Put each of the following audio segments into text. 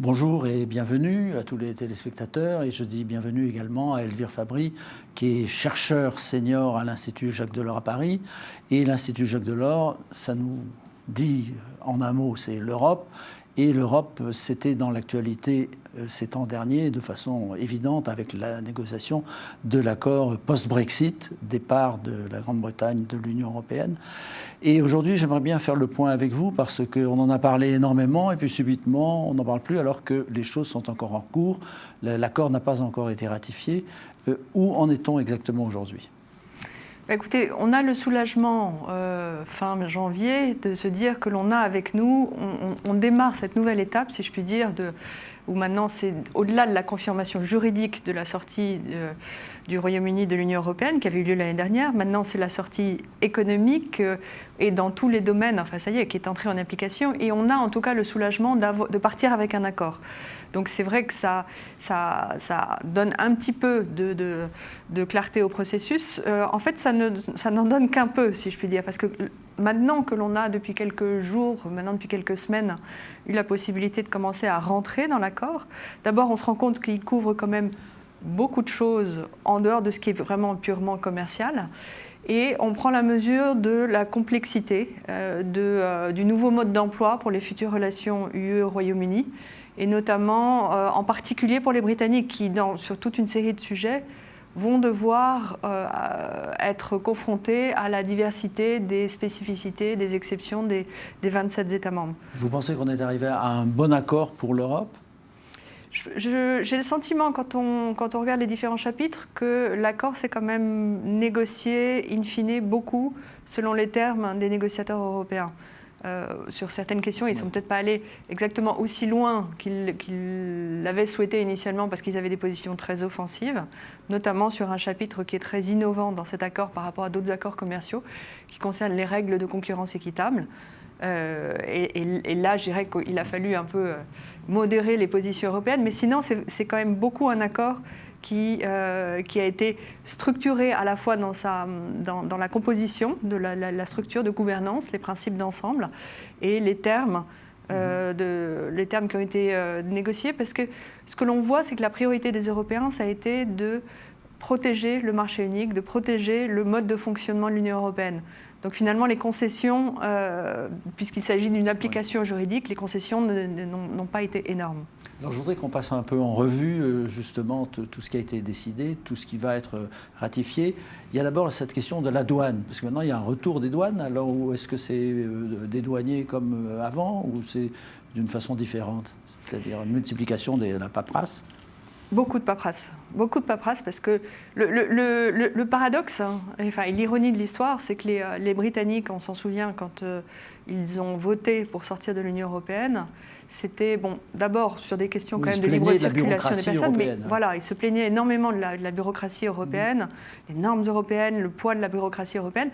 Bonjour et bienvenue à tous les téléspectateurs, et je dis bienvenue également à Elvire Fabry, qui est chercheur senior à l'Institut Jacques Delors à Paris. Et l'Institut Jacques Delors, ça nous dit en un mot, c'est l'Europe. Et l'Europe, c'était dans l'actualité ces temps derniers de façon évidente avec la négociation de l'accord post-Brexit, départ de la Grande-Bretagne de l'Union européenne. Et aujourd'hui, j'aimerais bien faire le point avec vous parce qu'on en a parlé énormément et puis subitement, on n'en parle plus alors que les choses sont encore en cours. L'accord n'a pas encore été ratifié. Où en est-on exactement aujourd'hui ? Écoutez, on a le soulagement fin janvier de se dire que l'on a avec nous, on démarre cette nouvelle étape, si je puis dire, où maintenant c'est au-delà de la confirmation juridique de la sortie du Royaume-Uni de l'Union européenne qui avait eu lieu l'année dernière. Maintenant, c'est la sortie économique et dans tous les domaines, enfin ça y est, qui est entrée en application. Et on a en tout cas le soulagement de partir avec un accord. Donc c'est vrai que ça donne un petit peu de clarté au processus. En fait, ça n'en donne qu'un peu, si je puis dire, parce que maintenant que l'on a depuis quelques jours, maintenant depuis quelques semaines, eu la possibilité de commencer à rentrer dans l'accord, d'abord on se rend compte qu'il couvre quand même beaucoup de choses en dehors de ce qui est vraiment purement commercial. Et on prend la mesure de la complexité du nouveau mode d'emploi pour les futures relations UE-Royaume-Uni, et notamment en particulier pour les Britanniques qui, sur toute une série de sujets, vont devoir être confrontés à la diversité des spécificités, des exceptions des 27 États membres. Vous pensez qu'on est arrivé à un bon accord pour l'Europe ? J'ai le sentiment, quand on regarde les différents chapitres, que l'accord s'est quand même négocié, in fine, beaucoup selon les termes des négociateurs européens. Sur certaines questions, ils ne sont peut-être pas allés exactement aussi loin qu'ils l'avaient souhaité initialement parce qu'ils avaient des positions très offensives, notamment sur un chapitre qui est très innovant dans cet accord par rapport à d'autres accords commerciaux qui concernent les règles de concurrence équitable. Et là, je dirais qu'il a fallu un peu modérer les positions européennes, mais sinon, c'est quand même beaucoup un accord qui a été structuré à la fois dans la composition de la structure de gouvernance, les principes d'ensemble et les termes qui ont été négociés. Parce que ce que l'on voit, c'est que la priorité des Européens, ça a été de protéger le marché unique, de protéger le mode de fonctionnement de l'Union européenne. Donc finalement, les concessions, puisqu'il s'agit d'une application juridique, les concessions n'ont pas été énormes. Alors je voudrais qu'on passe un peu en revue justement tout ce qui a été décidé, tout ce qui va être ratifié. Il y a d'abord cette question de la douane, parce que maintenant il y a un retour des douanes. Alors est-ce que c'est des douaniers comme avant ou c'est d'une façon différente, c'est-à-dire une multiplication de la paperasse ? Beaucoup de paperasse parce que le paradoxe, et l'ironie de l'histoire, c'est que les Britanniques, on s'en souvient, quand ils ont voté pour sortir de l'Union européenne, c'était d'abord sur des questions quand même de libre circulation des personnes, mais voilà, ils se plaignaient énormément de la bureaucratie européenne, les normes européennes, le poids de la bureaucratie européenne.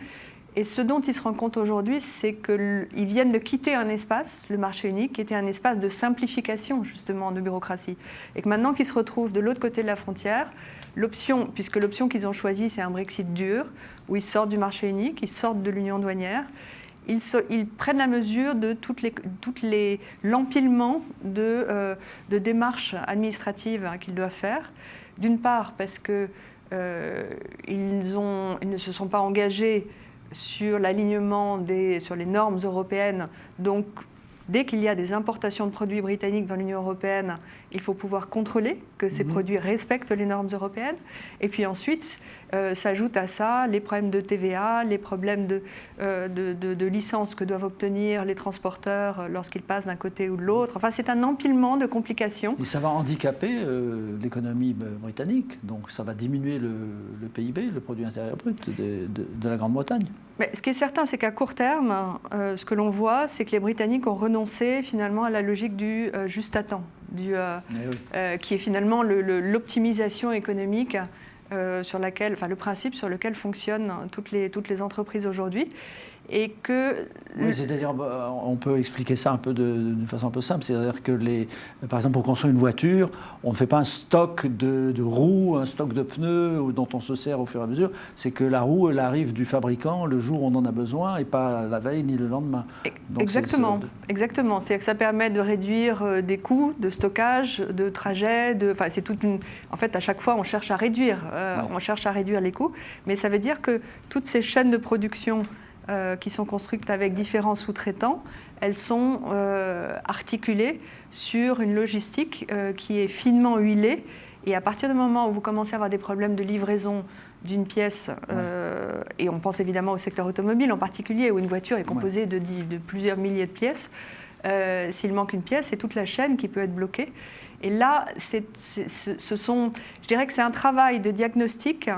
Et ce dont ils se rendent compte aujourd'hui, c'est qu'ils viennent de quitter un espace, le marché unique, qui était un espace de simplification, justement, de bureaucratie. Et que maintenant qu'ils se retrouvent de l'autre côté de la frontière, puisque l'option qu'ils ont choisie, c'est un Brexit dur, où ils sortent du marché unique, ils sortent de l'union douanière, ils prennent la mesure de l'empilement de démarches administratives qu'ils doivent faire. D'une part, parce qu'ils ne se sont pas engagés sur l'alignement sur les normes européennes. Donc, dès qu'il y a des importations de produits britanniques dans l'Union européenne, il faut pouvoir contrôler que ces produits respectent les normes européennes. Et puis ensuite, s'ajoutent à ça les problèmes de TVA, les problèmes de licence que doivent obtenir les transporteurs lorsqu'ils passent d'un côté ou de l'autre. Enfin, c'est un empilement de complications. Et ça va handicaper l'économie britannique. Donc ça va diminuer le PIB, le produit intérieur brut de la Grande-Bretagne. Mais ce qui est certain, c'est qu'à court terme, ce que l'on voit, c'est que les Britanniques ont renoncé finalement à la logique du juste à temps, qui est finalement l'optimisation économique le principe sur lequel fonctionnent toutes les entreprises aujourd'hui. et que... Oui, c'est-à-dire, on peut expliquer ça un peu d'une façon un peu simple, c'est-à-dire que, par exemple, pour construire une voiture, on ne fait pas un stock de roues, un stock de pneus dont on se sert au fur et à mesure, c'est que la roue, elle arrive du fabricant le jour où on en a besoin et pas la veille ni le lendemain. Donc exactement, exactement. C'est-à-dire que ça permet de réduire des coûts de stockage, de trajet, enfin, c'est toute une... En fait, à chaque fois, on cherche à réduire, on cherche à réduire les coûts, mais ça veut dire que toutes ces chaînes de production qui sont construites avec différents sous-traitants, elles sont articulées sur une logistique qui est finement huilée. Et à partir du moment où vous commencez à avoir des problèmes de livraison d'une pièce, et on pense évidemment au secteur automobile en particulier, où une voiture est composée de plusieurs milliers de pièces, s'il manque une pièce, c'est toute la chaîne qui peut être bloquée. Et là, je dirais que c'est un travail de diagnostic,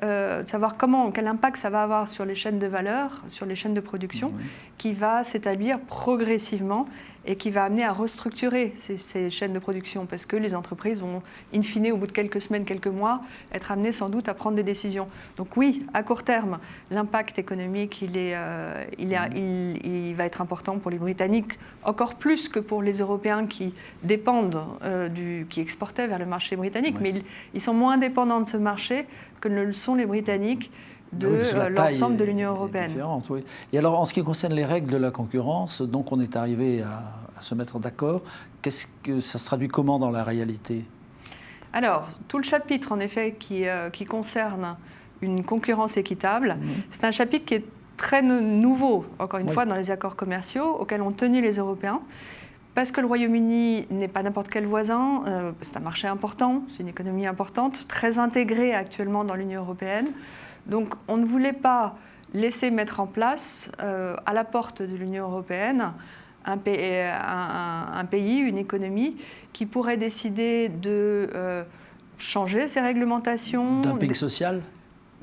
de savoir quel impact ça va avoir sur les chaînes de valeur, sur les chaînes de production, qui va s'établir progressivement et qui va amener à restructurer ces chaînes de production, parce que les entreprises vont, in fine, au bout de quelques semaines, quelques mois, être amenées sans doute à prendre des décisions. Donc oui, à court terme, l'impact économique, il va être important pour les Britanniques, encore plus que pour les Européens qui dépendent, qui exportaient vers le marché britannique, mais ils sont moins dépendants de ce marché que ne le sont les Britanniques de l'ensemble de l'Union européenne. Oui. Et alors, en ce qui concerne les règles de la concurrence, donc on est arrivé à se mettre d'accord. Qu'est-ce que ça se traduit comment dans la réalité ? Alors, tout le chapitre, en effet, qui concerne une concurrence équitable, c'est un chapitre qui est très nouveau, encore une fois, dans les accords commerciaux auxquels ont tenu les Européens. Parce que le Royaume-Uni n'est pas n'importe quel voisin, c'est un marché important, c'est une économie importante, très intégrée actuellement dans l'Union européenne. Donc on ne voulait pas laisser mettre en place, à la porte de l'Union européenne, un pays, une économie qui pourrait décider de changer ses réglementations. Dumping social ?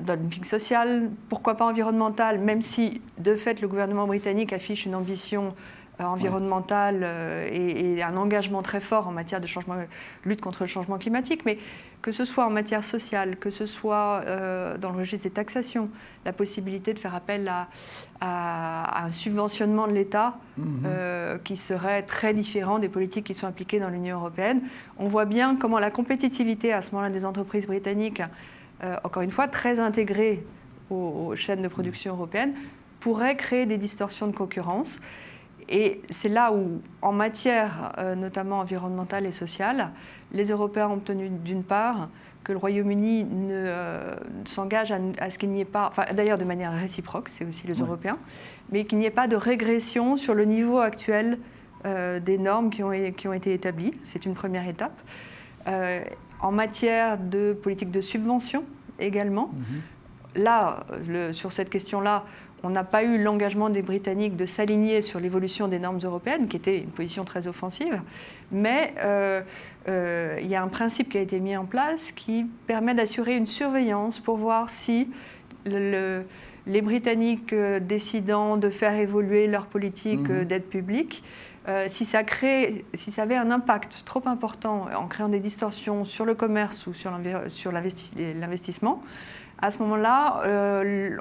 Dumping social, pourquoi pas environnemental, même si de fait le gouvernement britannique affiche une ambition environnementale et un engagement très fort en matière de lutte contre le changement climatique, mais que ce soit en matière sociale, que ce soit dans le registre des taxations, la possibilité de faire appel à un subventionnement de l'État qui serait très différent des politiques qui sont appliquées dans l'Union européenne. On voit bien comment la compétitivité à ce moment-là des entreprises britanniques, encore une fois très intégrées aux chaînes de production européennes, pourrait créer des distorsions de concurrence. Et c'est là où, en matière notamment environnementale et sociale, les Européens ont obtenu d'une part que le Royaume-Uni s'engage à ce qu'il n'y ait pas, enfin d'ailleurs de manière réciproque, c'est aussi les Européens, mais qu'il n'y ait pas de régression sur le niveau actuel des normes qui ont été établies. C'est une première étape. En matière de politique de subvention également, là, sur cette question-là, on n'a pas eu l'engagement des Britanniques de s'aligner sur l'évolution des normes européennes, qui était une position très offensive, mais il y a un principe qui a été mis en place qui permet d'assurer une surveillance pour voir si les Britanniques décidant de faire évoluer leur politique d'aide publique, si ça avait un impact trop important en créant des distorsions sur le commerce ou sur l'investissement, à ce moment-là,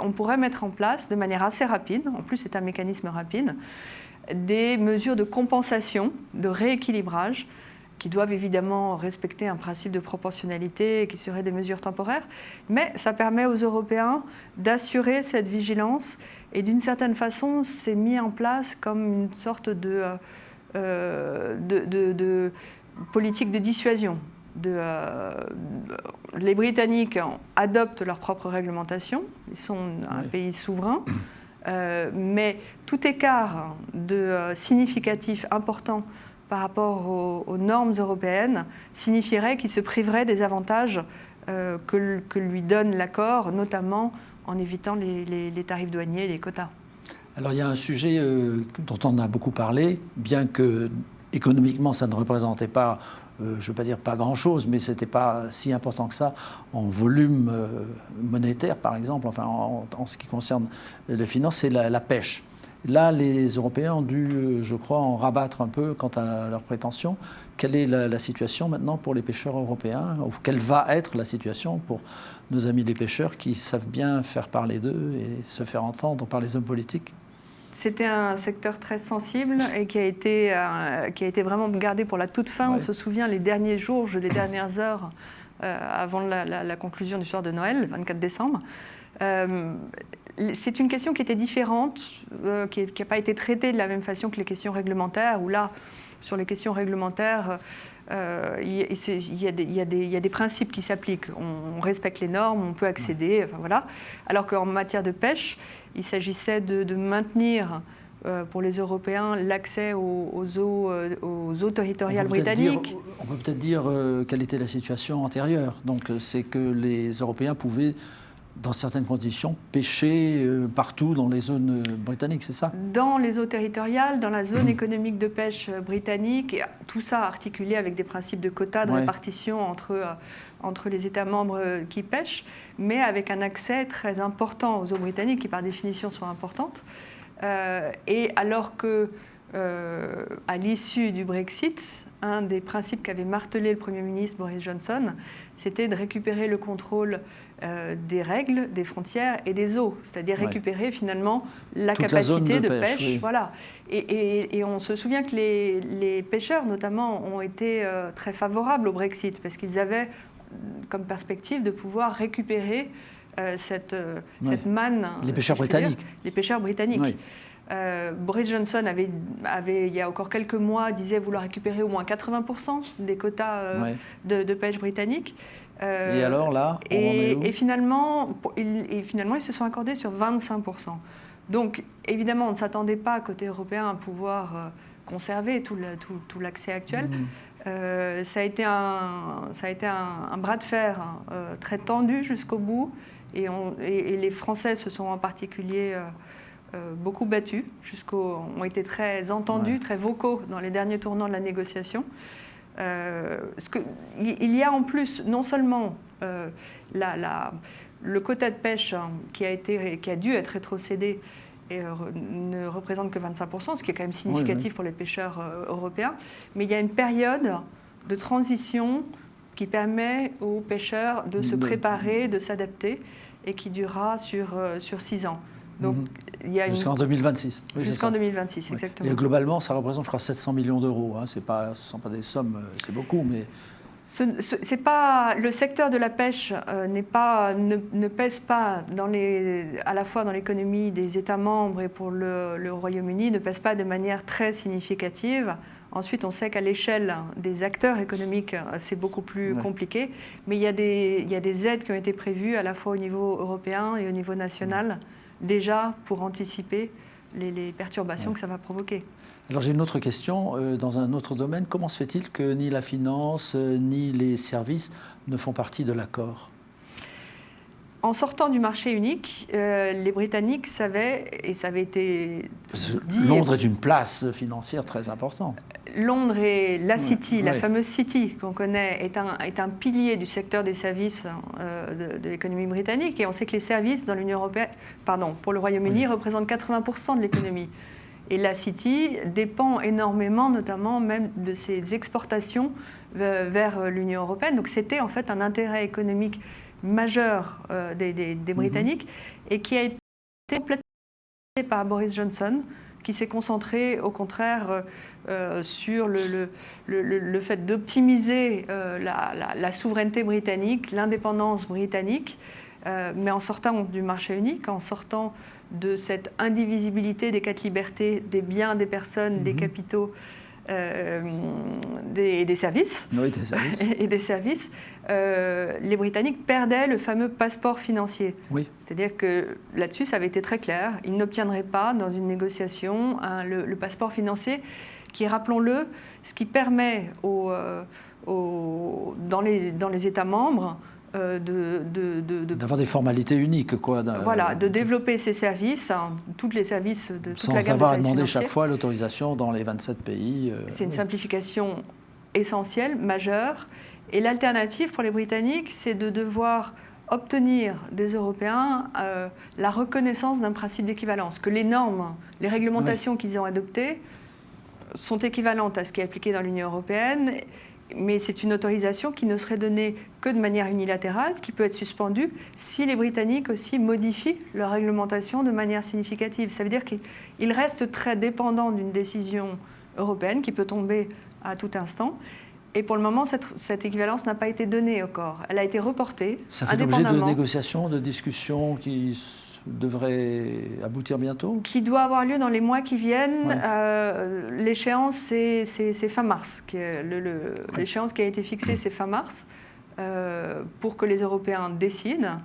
on pourrait mettre en place de manière assez rapide, en plus c'est un mécanisme rapide, des mesures de compensation, de rééquilibrage, qui doivent évidemment respecter un principe de proportionnalité et qui seraient des mesures temporaires, mais ça permet aux Européens d'assurer cette vigilance et d'une certaine façon, c'est mis en place comme une sorte de politique de dissuasion. Les Britanniques adoptent leur propre réglementation, ils sont un pays souverain, mais tout écart significatif important par rapport aux normes européennes signifierait qu'ils se priveraient des avantages que lui donne l'accord, notamment en évitant les tarifs douaniers et les quotas. Alors il y a un sujet dont on a beaucoup parlé, bien que économiquement ça ne représentait pas, je ne veux pas dire pas grand-chose, mais ce n'était pas si important que ça en volume monétaire, par exemple, enfin en ce qui concerne les finances, c'est la pêche. Là, les Européens ont dû, je crois, en rabattre un peu quant à leurs prétentions. Quelle est la situation maintenant pour les pêcheurs européens, ou quelle va être la situation pour nos amis les pêcheurs qui savent bien faire parler d'eux et se faire entendre par les hommes politiques ? C'était un secteur très sensible et qui a été vraiment gardé pour la toute fin. On se souvient les derniers jours, les dernières heures avant la conclusion du soir de Noël, le 24 décembre. C'est une question qui était différente, qui n'a pas été traitée de la même façon que les questions réglementaires, où là, sur les questions réglementaires, il y a des principes qui s'appliquent. On respecte les normes, on peut accéder, enfin, voilà. Alors qu'en matière de pêche, il s'agissait de maintenir pour les Européens l'accès aux eaux territoriales britanniques. On peut peut-être dire quelle était la situation antérieure. Donc c'est que les Européens pouvaient, dans certaines conditions, pêcher partout dans les zones britanniques, c'est ça? Dans les eaux territoriales, dans la zone économique de pêche britannique, et tout ça articulé avec des principes de quotas, de répartition entre les États membres qui pêchent, mais avec un accès très important aux eaux britanniques, qui par définition sont importantes. Et alors que, à l'issue du Brexit, un des principes qu'avait martelé le Premier ministre Boris Johnson, c'était de récupérer le contrôle des règles, des frontières et des eaux, c'est-à-dire récupérer finalement la capacité de pêche. Oui. Voilà. Et on se souvient que les pêcheurs, notamment, ont été très favorables au Brexit, parce qu'ils avaient comme perspective de pouvoir récupérer cette manne. Les pêcheurs britanniques. Les pêcheurs britanniques. Oui. Boris Johnson avait, il y a encore quelques mois, disait vouloir récupérer au moins 80% des quotas de pêche britanniques. Et alors là, on en est où ? Et finalement, ils se sont accordés sur 25%. Donc, évidemment, on ne s'attendait pas, côté européen, à pouvoir conserver tout l'accès actuel. Ça a été un bras de fer très tendu jusqu'au bout. Et les Français se sont en particulier beaucoup battus, ont été très entendus, très vocaux dans les derniers tournants de la négociation. Il y a en plus non seulement le quota de pêche qui a dû être rétrocédé et ne représente que 25%, ce qui est quand même significatif pour les pêcheurs européens, mais il y a une période de transition qui permet aux pêcheurs de se préparer, de s'adapter, et qui durera sur 6 ans. Donc, jusqu'en 2026. Oui, jusqu'en 2026, exactement. Et globalement, ça représente, je crois, 700 millions d'euros. Hein. Ce ne sont pas des sommes, c'est beaucoup, mais... Le secteur de la pêche ne pèse pas à la fois dans l'économie des États membres et pour le Royaume-Uni, ne pèse pas de manière très significative. Ensuite, on sait qu'à l'échelle des acteurs économiques, c'est beaucoup plus compliqué. Mais il y a des aides qui ont été prévues à la fois au niveau européen et au niveau national, déjà pour anticiper les perturbations que ça va provoquer. Alors j'ai une autre question, dans un autre domaine. Comment se fait-il que ni la finance, ni les services ne font partie de l'accord ? En sortant du marché unique, les Britanniques savaient, et ça avait été dit... Londres est une place financière très importante. Londres et la City, la fameuse City qu'on connaît, est un pilier du secteur des services de l'économie britannique. Et on sait que les services dans l'Union européenne, pour le Royaume-Uni, représentent 80% de l'économie. Et la City dépend énormément, notamment même de ses exportations vers l'Union européenne. Donc c'était en fait un intérêt économique majeur des Britanniques et qui a été complètement par Boris Johnson, qui s'est concentré au contraire sur le fait d'optimiser la souveraineté britannique, l'indépendance britannique, mais en sortant du marché unique, en sortant de cette indivisibilité des 4 libertés, des biens, des personnes, des capitaux, des services. Oui, des services. Et des services. Les Britanniques perdaient le fameux passeport financier. Oui. C'est-à-dire que là-dessus, ça avait été très clair. Ils n'obtiendraient pas, dans une négociation, le passeport financier qui, rappelons-le, ce qui permet dans les États membres d'avoir des formalités uniques, quoi. Voilà, de développer ces services, tous les services de toute la gamme de services sans avoir à demander financiers. chaque fois l'autorisation dans les 27 pays. C'est une simplification essentielle, majeure. Et l'alternative pour les Britanniques, c'est de devoir obtenir des Européens la reconnaissance d'un principe d'équivalence, que les normes, les réglementations qu'ils ont adoptées sont équivalentes à ce qui est appliqué dans l'Union européenne, Mais c'est une autorisation qui ne serait donnée que de manière unilatérale, qui peut être suspendue si les Britanniques aussi modifient leur réglementation de manière significative. Ça veut dire qu'ils restent très dépendants d'une décision européenne qui peut tomber à tout instant. Et pour le moment, cette équivalence n'a pas été donnée encore. Elle a été reportée. Ça fait l'objet de négociations, de discussions qui devraient aboutir bientôt ? Qui doit avoir lieu dans les mois qui viennent. Ouais. L'échéance, c'est fin mars. L'échéance qui a été fixée, c'est fin mars, pour que les Européens décident.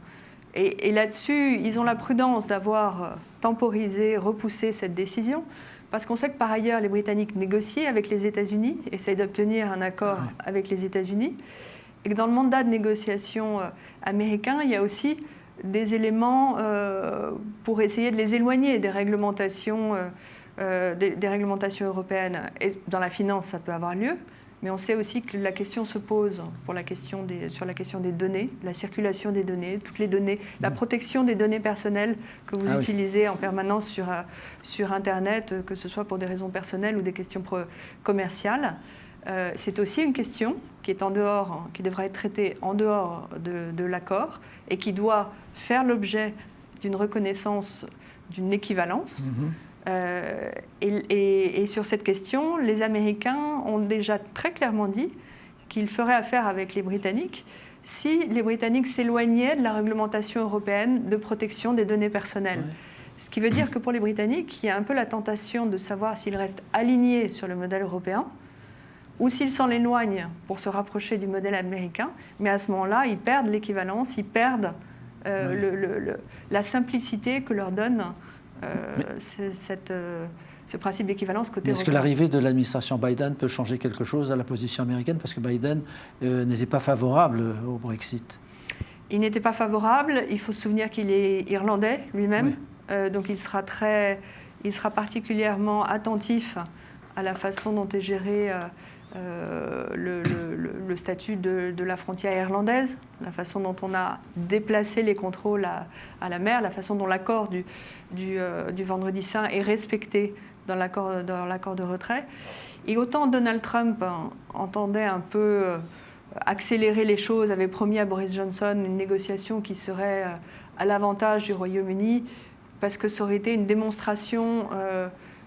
Et là-dessus, ils ont la prudence d'avoir temporisé, repoussé cette décision. Parce qu'on sait que par ailleurs, les Britanniques négocient avec les États-Unis, essayent d'obtenir un accord avec les États-Unis, et que dans le mandat de négociation américain, il y a aussi des éléments pour essayer de les éloigner des réglementations européennes. Et dans la finance, ça peut avoir lieu, mais on sait aussi que la question se pose sur la question des données, la circulation des données, toutes les données, la protection des données personnelles que vous utilisez en permanence sur Internet, que ce soit pour des raisons personnelles ou des questions commerciales. C'est aussi une question qui est en dehors, qui devra être traitée en dehors de l'accord et qui doit faire l'objet d'une reconnaissance, d'une équivalence. Et sur cette question, les Américains ont déjà très clairement dit qu'ils feraient affaire avec les Britanniques si les Britanniques s'éloignaient de la réglementation européenne de protection des données personnelles. Ouais. Ce qui veut dire que pour les Britanniques, il y a un peu la tentation de savoir s'ils restent alignés sur le modèle européen ou s'ils s'en éloignent pour se rapprocher du modèle américain. Mais à ce moment-là, ils perdent l'équivalence, ils perdent la simplicité que leur donne ce principe d'équivalence côté européen. Est-ce que l'arrivée de l'administration Biden peut changer quelque chose à la position américaine ? Parce que Biden n'était pas favorable au Brexit. Il n'était pas favorable. Il faut se souvenir qu'il est irlandais lui-même. Oui. Donc il sera particulièrement attentif à la façon dont est géré le statut de la frontière irlandaise, la façon dont on a déplacé les contrôles à la mer, la façon dont l'accord du Vendredi Saint est respecté dans l'accord de retrait. Et autant Donald Trump entendait un peu accélérer les choses, avait promis à Boris Johnson une négociation qui serait à l'avantage du Royaume-Uni, parce que ça aurait été une démonstration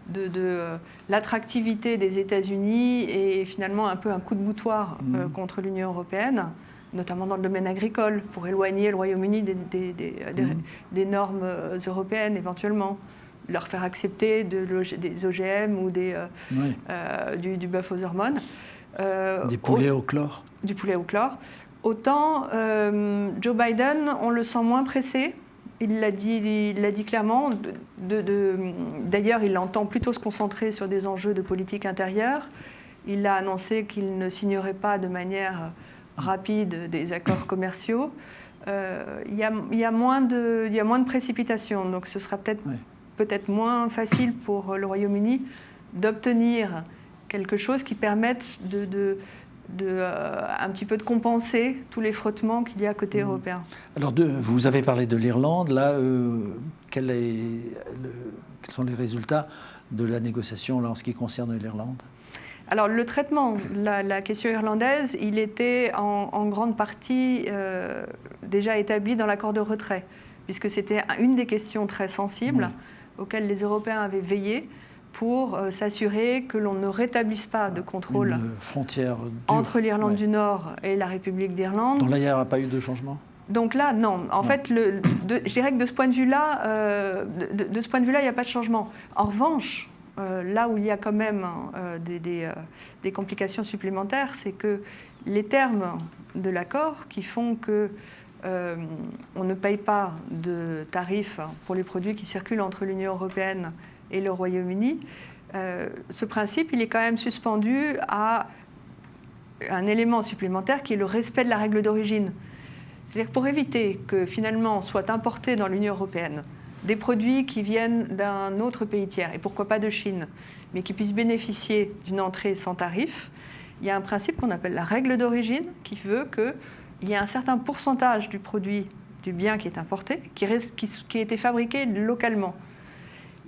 de l'attractivité des États-Unis et finalement un peu un coup de boutoir contre l'Union européenne, notamment dans le domaine agricole, pour éloigner le Royaume-Uni des normes européennes éventuellement, leur faire accepter des OGM ou du bœuf aux hormones. Des poulets au chlore. Du poulet au chlore. Autant Joe Biden, on le sent moins pressé. Il l'a dit clairement. D'ailleurs, il entend plutôt se concentrer sur des enjeux de politique intérieure. Il a annoncé qu'il ne signerait pas de manière rapide des accords commerciaux. Il y a moins de précipitation. Donc ce sera peut-être moins facile pour le Royaume-Uni d'obtenir quelque chose qui permette un petit peu de compenser tous les frottements qu'il y a côté européen. Alors, vous avez parlé de l'Irlande. Là, quels sont les résultats de la négociation là, en ce qui concerne l'Irlande ? Alors, le traitement, la question irlandaise, il était en grande partie déjà établi dans l'accord de retrait, puisque c'était une des questions très sensibles auxquelles les Européens avaient veillé, pour s'assurer que l'on ne rétablisse pas de contrôle entre l'Irlande du Nord et la République d'Irlande. Donc là, il n'y aura pas eu de changement ? Donc là, non. En fait, je dirais que de ce point de vue-là, il n'y a pas de changement. En revanche, là où il y a quand même des complications supplémentaires, c'est que les termes de l'accord qui font que on ne paye pas de tarifs pour les produits qui circulent entre l'Union européenne et le Royaume-Uni, ce principe, il est quand même suspendu à un élément supplémentaire qui est le respect de la règle d'origine. C'est-à-dire que pour éviter que finalement soient importés dans l'Union européenne des produits qui viennent d'un autre pays tiers, et pourquoi pas de Chine, mais qui puissent bénéficier d'une entrée sans tarif, il y a un principe qu'on appelle la règle d'origine qui veut qu'il y ait un certain pourcentage du produit, du bien qui est importé, qui a été fabriqué localement.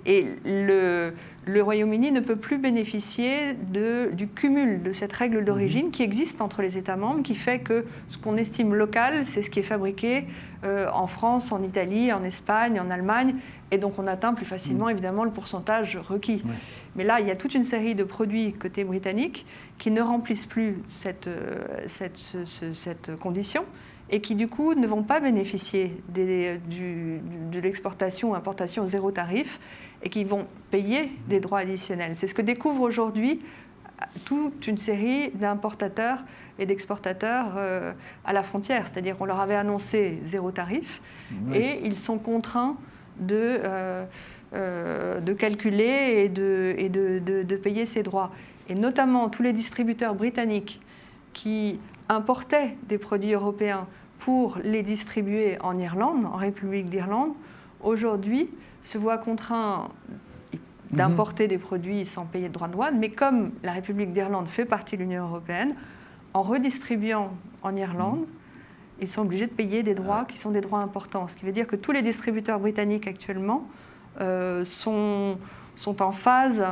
Et le Royaume-Uni ne peut plus bénéficier du cumul de cette règle d'origine qui existe entre les États membres, qui fait que ce qu'on estime local, c'est ce qui est fabriqué en France, en Italie, en Espagne, en Allemagne, et donc on atteint plus facilement évidemment le pourcentage requis. Oui. Mais là, il y a toute une série de produits côté britannique qui ne remplissent plus cette condition et qui du coup ne vont pas bénéficier de l'exportation ou importation zéro tarif et qui vont payer des droits additionnels. C'est ce que découvre aujourd'hui toute une série d'importateurs et d'exportateurs à la frontière. C'est-à-dire qu'on leur avait annoncé zéro tarif et ils sont contraints de calculer et de payer ces droits. Et notamment tous les distributeurs britanniques qui importaient des produits européens pour les distribuer en Irlande, en République d'Irlande, aujourd'hui se voient contraints d'importer des produits sans payer de droits de douane, mais comme la République d'Irlande fait partie de l'Union européenne, en redistribuant en Irlande, ils sont obligés de payer des droits qui sont des droits importants. Ce qui veut dire que tous les distributeurs britanniques actuellement sont en phase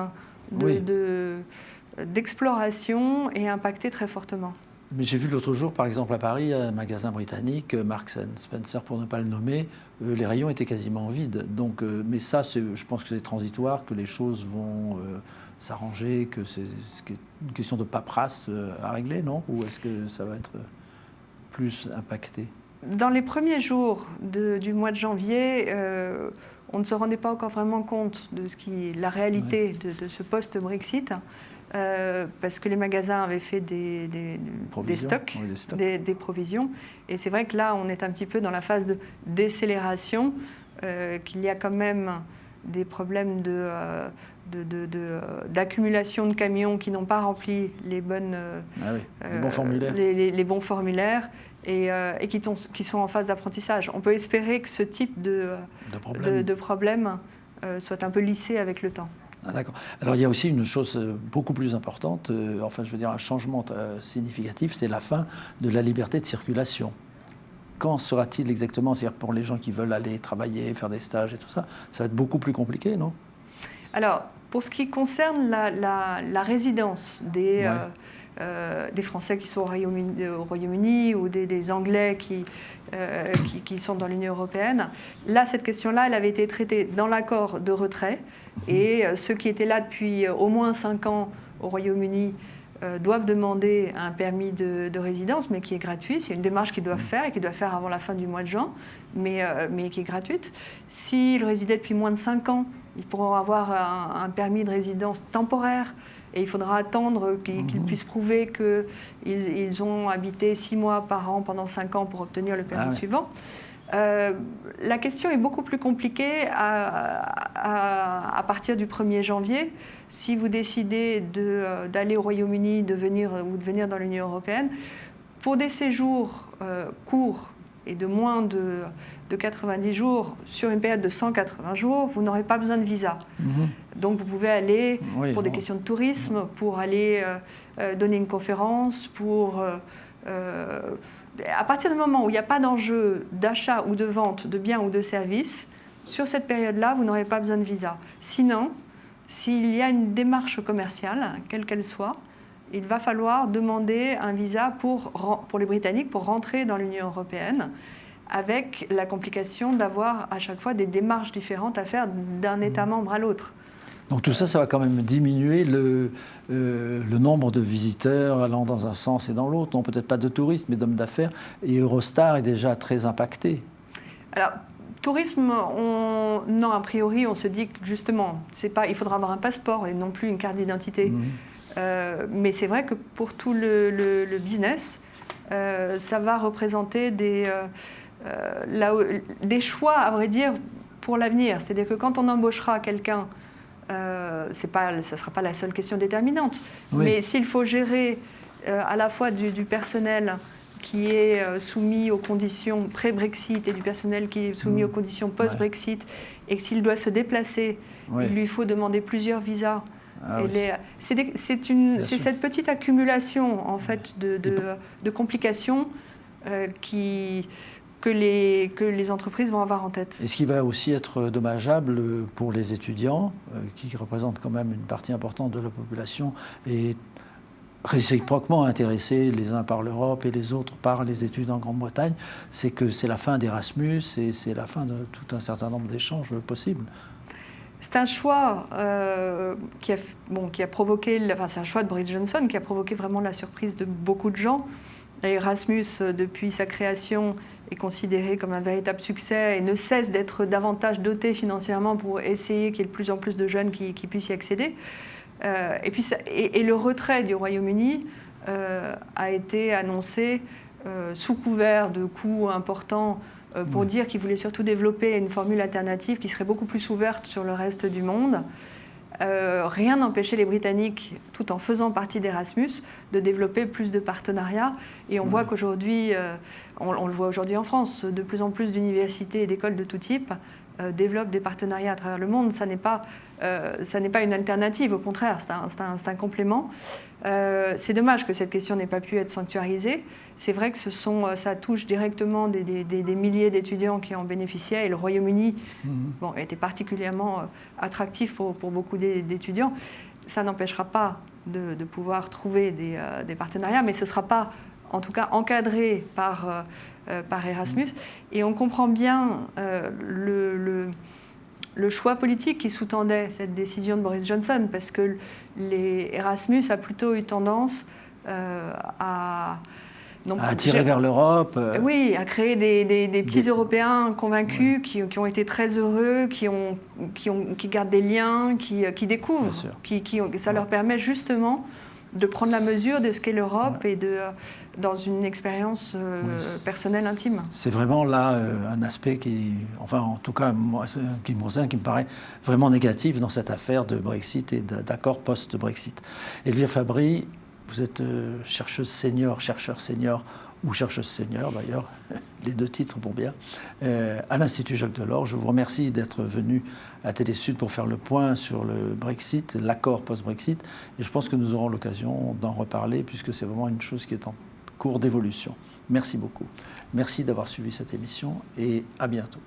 d'exploration et impactés très fortement. Mais j'ai vu l'autre jour, par exemple à Paris, un magasin britannique, Marks & Spencer pour ne pas le nommer, les rayons étaient quasiment vides. Donc, mais ça, je pense que c'est transitoire, que les choses vont s'arranger, que c'est une question de paperasse à régler, non? Ou est-ce que ça va être plus impacté? Dans les premiers jours du mois de janvier, on ne se rendait pas encore vraiment compte de la réalité de ce post-Brexit. Parce que les magasins avaient fait des stocks, des provisions. Et c'est vrai que là, on est un petit peu dans la phase de décélération, qu'il y a quand même des problèmes d'accumulation de camions qui n'ont pas rempli les bons formulaires et qui sont en phase d'apprentissage. On peut espérer que ce type de problème soit un peu lissé avec le temps. Ah, d'accord. Alors il y a aussi une chose beaucoup plus importante, enfin je veux dire un changement significatif, c'est la fin de la liberté de circulation. Quand sera-t-il exactement? C'est-à-dire pour les gens qui veulent aller travailler, faire des stages et tout ça, ça va être beaucoup plus compliqué, non? Alors pour ce qui concerne la résidence des Français qui sont au Royaume-Uni ou des Anglais qui sont dans l'Union européenne. Là, cette question-là, elle avait été traitée dans l'accord de retrait. Et ceux qui étaient là depuis au moins 5 ans au Royaume-Uni doivent demander un permis de résidence, mais qui est gratuit. C'est une démarche qu'ils doivent faire et qu'ils doivent faire avant la fin du mois de juin, mais qui est gratuite. S'ils résidaient depuis moins de 5 ans, ils pourront avoir un permis de résidence temporaire. Et il faudra attendre qu'ils puissent prouver qu'ils ont habité 6 mois par an pendant 5 ans pour obtenir le permis suivant. La question est beaucoup plus compliquée à partir du 1er janvier. Si vous décidez d'aller au Royaume-Uni ou de venir dans l'Union européenne, pour des séjours courts et de moins de 90 jours, sur une période de 180 jours, vous n'aurez pas besoin de visa. Donc vous pouvez aller pour des questions de tourisme, pour aller donner une conférence, à partir du moment où il n'y a pas d'enjeu d'achat ou de vente de biens ou de services, sur cette période-là, vous n'aurez pas besoin de visa. Sinon, s'il y a une démarche commerciale, quelle qu'elle soit, il va falloir demander un visa pour les Britanniques pour rentrer dans l'Union européenne, avec la complication d'avoir à chaque fois des démarches différentes à faire d'un État membre à l'autre. Donc tout ça, ça va quand même diminuer le nombre de visiteurs allant dans un sens et dans l'autre. Non, peut-être pas de touristes, mais d'hommes d'affaires. Et Eurostar est déjà très impacté. Alors, tourisme, non, a priori, on se dit que justement, il faudra avoir un passeport et non plus une carte d'identité. Mais c'est vrai que pour tout le business, ça va représenter des choix, à vrai dire, pour l'avenir. C'est-à-dire que quand on embauchera quelqu'un, ça ne sera pas la seule question déterminante. Mais s'il faut gérer à la fois du personnel qui est soumis aux conditions pré-Brexit et du personnel qui est soumis aux conditions post-Brexit, et que s'il doit se déplacer, il lui faut demander plusieurs visas. C'est cette petite accumulation en fait, de complications qui que les entreprises vont avoir en tête. Et ce qui va aussi être dommageable pour les étudiants, qui représentent quand même une partie importante de la population, et réciproquement intéressés les uns par l'Europe et les autres par les études en Grande-Bretagne, c'est que c'est la fin d'Erasmus et c'est la fin de tout un certain nombre d'échanges possibles. C'est un choix qui a provoqué, c'est un choix de Boris Johnson qui a provoqué vraiment la surprise de beaucoup de gens. Erasmus, depuis sa création, est considéré comme un véritable succès et ne cesse d'être davantage doté financièrement pour essayer qu'il y ait de plus en plus de jeunes qui puissent y accéder. Et le retrait du Royaume-Uni a été annoncé sous couvert de coûts importants pour dire qu'il voulait surtout développer une formule alternative qui serait beaucoup plus ouverte sur le reste du monde. Rien n'empêchait les Britanniques, tout en faisant partie d'Erasmus, de développer plus de partenariats. Et on voit qu'aujourd'hui, on le voit aujourd'hui en France, de plus en plus d'universités et d'écoles de tout type développent des partenariats à travers le monde. Ça n'est pas une alternative, au contraire, c'est un complément. C'est dommage que cette question n'ait pas pu être sanctuarisée. C'est vrai que ça touche directement des milliers d'étudiants qui en bénéficiaient, et le Royaume-Uni était particulièrement attractif pour beaucoup d'étudiants. Ça n'empêchera pas de pouvoir trouver des partenariats, mais ce ne sera pas, en tout cas, encadré par Erasmus. Et on comprend bien le choix politique qui sous-tendait cette décision de Boris Johnson, parce que Erasmus a plutôt eu tendance à tirer vers l'Europe. Oui, à créer des petits Européens convaincus qui ont été très heureux, qui gardent des liens, qui découvrent. Ça leur permet justement de prendre la mesure de ce qu'est l'Europe et dans une expérience personnelle intime. C'est vraiment là un aspect en tout cas, moi, qui me paraît vraiment négatif dans cette affaire de Brexit et d'accord post-Brexit. Elvire Fabry, vous êtes chercheur senior ou chercheuse senior d'ailleurs, les deux titres vont bien, à l'Institut Jacques Delors. Je vous remercie d'être venu à Télésud pour faire le point sur le Brexit, l'accord post-Brexit, et je pense que nous aurons l'occasion d'en reparler puisque c'est vraiment une chose qui est en cours d'évolution. Merci beaucoup. Merci d'avoir suivi cette émission et à bientôt.